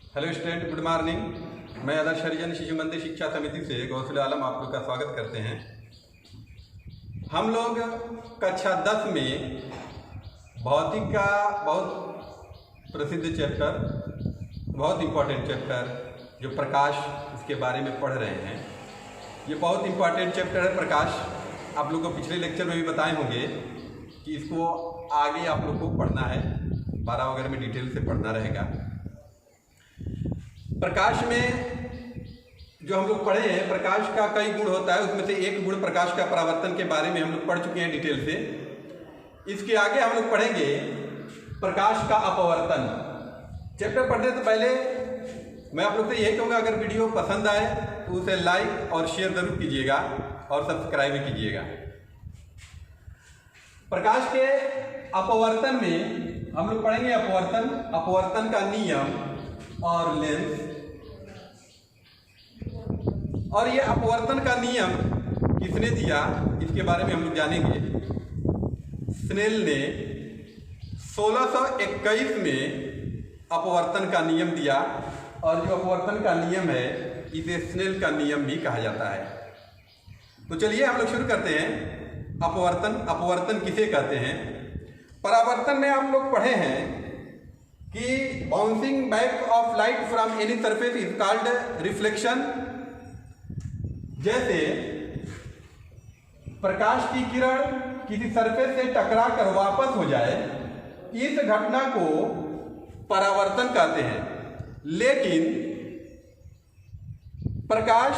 Hello student, good morning. मैं आदर्श हरिजन शिशु मंदिर शिक्षा समिति से गौसुल आलम आप लोग का स्वागत करते हैं। हम लोग कक्षा 10 में भौतिक का बहुत प्रसिद्ध चैप्टर, बहुत इम्पोर्टेंट चैप्टर जो प्रकाश, इसके बारे में पढ़ रहे हैं। ये बहुत इम्पोर्टेंट चैप्टर है प्रकाश। आप लोग को पिछले लेक्चर में भी बताए होंगे कि इसको आगे आप लोग को पढ़ना है, 12 वगैरह में डिटेल से पढ़ना रहेगा। प्रकाश में जो हम लोग पढ़े हैं, प्रकाश का कई गुण होता है, उसमें से एक गुण प्रकाश का परावर्तन के बारे में हम लोग पढ़ चुके हैं डिटेल से। इसके आगे हम लोग पढ़ेंगे प्रकाश का अपवर्तन। चैप्टर पढ़ने से पहले मैं आप लोग से यही कहूँगा, अगर वीडियो पसंद आए तो उसे लाइक और शेयर जरूर कीजिएगा और सब्सक्राइब भी कीजिएगा। प्रकाश के अपवर्तन में हम लोग पढ़ेंगे अपवर्तन का नियम और लेंस। और ये अपवर्तन का नियम किसने दिया, इसके बारे में हम लोग जानेंगे। स्नेल ने 1621 में अपवर्तन का नियम दिया, और जो अपवर्तन का नियम है इसे स्नेल का नियम भी कहा जाता है। तो चलिए हम लोग शुरू करते हैं। अपवर्तन किसे कहते हैं? परावर्तन में आप लोग पढ़े हैं कि bouncing back of light from any surface is called reflection. जैसे प्रकाश की किरण किसी सरफेस से टकरा कर वापस हो जाए, इस घटना को परावर्तन कहते हैं। लेकिन प्रकाश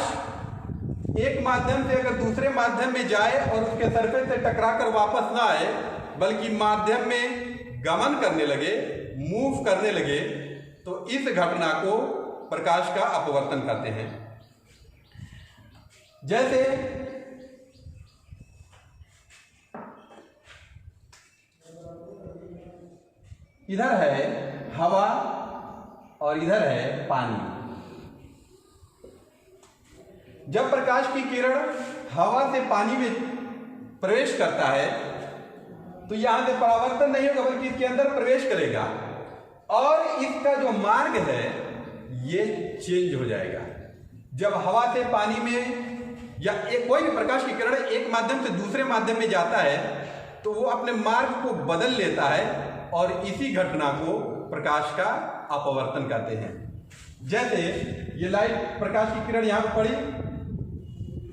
एक माध्यम से अगर दूसरे माध्यम में जाए और उसके सरफेस से टकरा कर वापस ना आए, बल्कि माध्यम में गमन करने लगे, मूव करने लगे, तो इस घटना को प्रकाश का अपवर्तन कहते हैं। जैसे इधर है हवा और इधर है पानी। जब प्रकाश की किरण हवा से पानी में प्रवेश करता है तो यहां से परावर्तन नहीं होगा, बल्कि इसके अंदर प्रवेश करेगा और इसका जो मार्ग है ये चेंज हो जाएगा। जब हवा से पानी में या कोई भी प्रकाश की किरण एक माध्यम से दूसरे माध्यम में जाता है तो वो अपने मार्ग को बदल लेता है, और इसी घटना को प्रकाश का अपवर्तन कहते हैं। जैसे ये लाइट, प्रकाश की किरण यहां पर पड़ी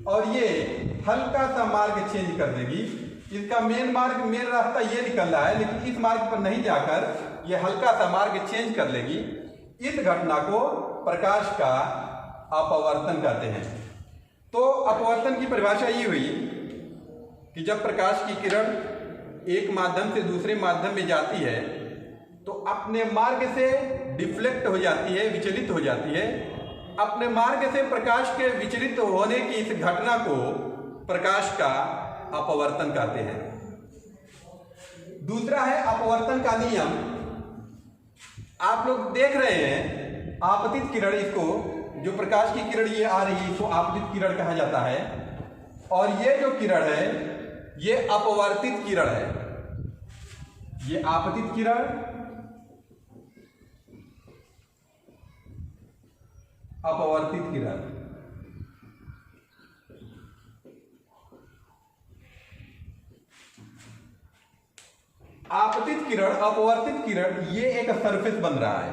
और ये हल्का सा मार्ग चेंज कर देगी। इसका मेन रास्ता ये निकल रहा है, लेकिन इस मार्ग पर नहीं जाकर ये हल्का सा मार्ग चेंज कर लेगी। इस घटना को प्रकाश का अपवर्तन कहते हैं। तो अपवर्तन की परिभाषा ये हुई कि जब प्रकाश की किरण एक माध्यम से दूसरे माध्यम में जाती है तो अपने मार्ग से डिफ्लेक्ट हो जाती है, विचलित हो जाती है। अपने मार्ग से प्रकाश के विचलित होने की इस घटना को प्रकाश का अपवर्तन कहते हैं। दूसरा है अपवर्तन का नियम। आप लोग देख रहे हैं आपतित किरण, इसको जो प्रकाश की किरण ये आ रही है इसको आपतित किरण कहा जाता है, और ये जो किरण है ये अपवर्तित किरण है। ये आपतित किरण, अपवर्तित किरण। आपतित किरण, अपवर्तित किरण, ये एक सरफेस बन रहा है।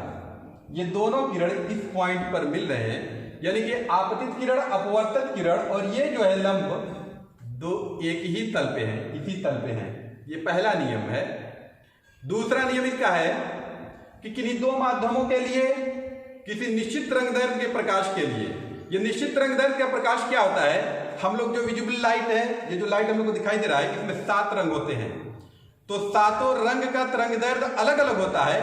ये दोनों किरण इस पॉइंट पर मिल रहे हैं, यानी कि आपतित किरण, अपवर्तित किरण, और ये जो है लंब दो एक ही तल पे हैं, इसी तल पे हैं। ये पहला नियम है। दूसरा नियम इसका है कि किन्हीं दो माध्यमों के लिए किसी निश्चित तरंगदैर्घ्य के प्रकाश के लिए, ये निश्चित तरंगदैर्घ्य का प्रकाश क्या होता है? हम लोग जो विजिबल लाइट है, ये जो लाइट हम लोग को दिखाई दे रहा है, इसमें 7 रंग होते हैं। तो 7 रंग का तरंगदैर्घ्य अलग अलग होता है।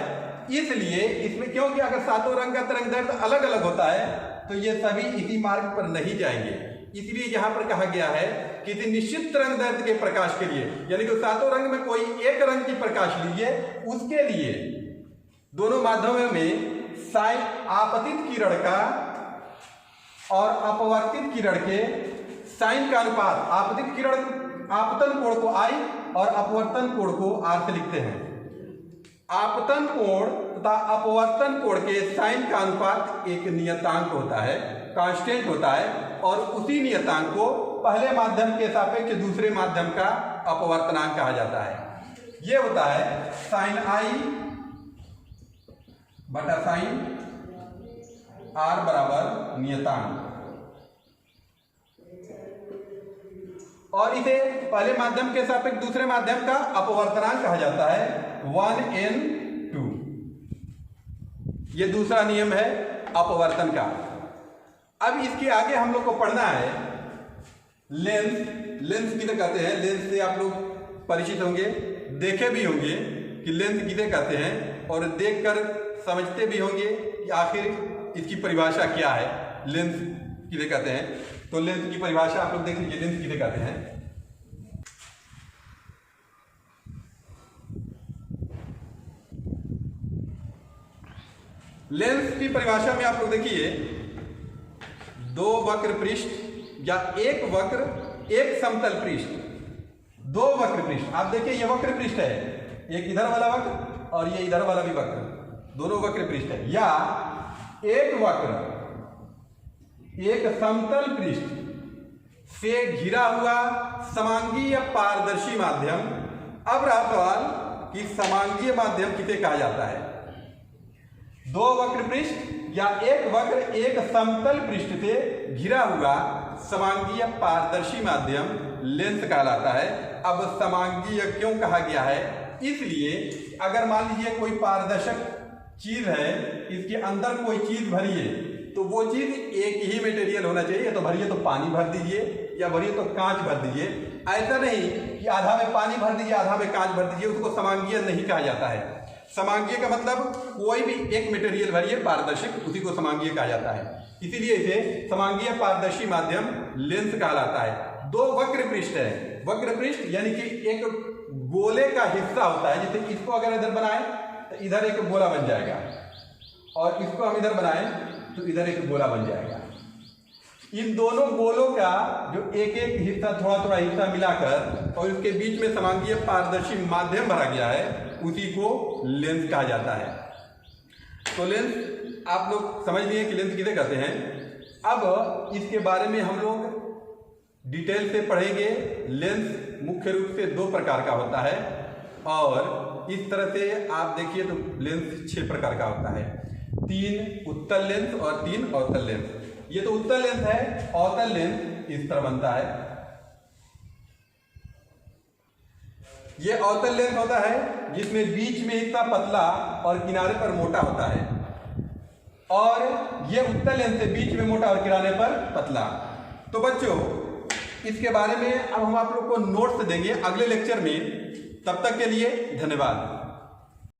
इसलिए इसमें, क्योंकि अगर 7 रंग का तरंगदैर्घ्य अलग अलग होता है तो ये सभी इसी मार्ग पर नहीं जाएंगे। इसलिए यहां पर कहा गया है किसी निश्चित तरंगदैर्घ्य के प्रकाश के लिए, यानी कि 7 रंग में कोई एक रंग की प्रकाश लीजिए, उसके लिए दोनों माध्यमों में साइन आपतित किरण का और अपवर्तित किरण के साइन का अनुपात, आपतित किरण आपतन कोण को I और अपवर्तन कोण को R से लिखते हैं। आपतन कोण तथा अपवर्तन कोण के साइन का अनुपात एक नियतांक होता है, कांस्टेंट होता है, और उसी नियतांक को पहले माध्यम के सापेक्ष दूसरे माध्यम का अपवर्तनांक कहा जाता है। ये होता है साइन आई बटा साइन आर बराबर नियतांक, और इसे पहले माध्यम के सापेक्ष दूसरे माध्यम का अपवर्तनांक कहा जाता है 1n2। ये दूसरा नियम है अपवर्तन का। अब इसके आगे हम लोग को पढ़ना है लेंस। लेंस किसे कहते हैं? लेंस से आप लोग परिचित होंगे, देखे भी होंगे कि लेंस किसे कहते हैं, और देखकर समझते भी होंगे कि आखिर इसकी परिभाषा क्या है, लेंस किसे कहते हैं। तो लेंस की परिभाषा आप लोग देख लीजिए, लेंस किसे कहते हैं। लेंस की परिभाषा में आप लोग देखिए, दो वक्र पृष्ठ या एक वक्र एक समतल पृष्ठ, दो वक्र पृष्ठ। आप देखिए ये वक्र पृष्ठ है, एक इधर वाला वक्र और ये इधर वाला भी वक्र, दोनों वक्र पृष्ठ है। या एक वक्र एक समतल पृष्ठ से घिरा हुआ समांगीय पारदर्शी माध्यम। अब रहा सवाल कि समांगीय माध्यम किसे कहा जाता है? दो वक्र पृष्ठ या एक वक्र एक समतल पृष्ठ से घिरा हुआ समांगीय पारदर्शी माध्यम लेंस कहलाता है। अब समांगीय क्यों कहा गया है? इसलिए अगर मान लीजिए कोई पारदर्शक चीज है, इसके अंदर कोई चीज भरी है, तो वो चीज एक ही मटेरियल होना चाहिए। तो भरिए तो पानी भर दीजिए, या भरिए तो कांच भर दीजिए। ऐसा नहीं कि आधा में पानी भर दीजिए आधा में कांच भर दीजिए, उसको समांगीय नहीं कहा जाता है। समांगीय का मतलब कोई भी एक मटेरियल भरिए पारदर्शक, उसी को समांगीय कहा जाता है। इसीलिए इसे समांगीय पारदर्शी माध्यम लेंस कहलाता है। दो वक्र पृष्ठ है, वक्र पृष्ठ यानी कि एक गोले का हिस्सा होता है। जैसे इसको अगर इधर बनाए तो इधर एक गोला बन जाएगा, और इसको हम इधर बनाए तो इधर एक गोला बन जाएगा। इन दोनों गोलों का जो एक एक हिस्सा, थोड़ा थोड़ा हिस्सा मिलाकर और इसके बीच में समांगीय पारदर्शी माध्यम भरा गया है, उसी को लेंस कहा जाता है। तो लेंस आप लोग समझ लिए कि लेंस किसे कहते हैं। अब इसके बारे में हम लोग डिटेल से पढ़ेंगे। लेंस मुख्य रूप से दो प्रकार का होता है, और इस तरह से आप देखिए तो लेंस 6 प्रकार का होता है। 3 उत्तल लेंस और 3 अवतल लेंस। ये तो उत्तल लेंस है। अवतल लेंस इस तरह बनता है। ये अवतल लेंस होता है जिसमें बीच में हिस्सा पतला और किनारे पर मोटा होता है, और ये उत्तल लेंस है, बीच में मोटा और किनारे पर पतला। तो बच्चों इसके बारे में अब हम आप लोग को नोट्स देंगे अगले लेक्चर में। तब तक के लिए धन्यवाद।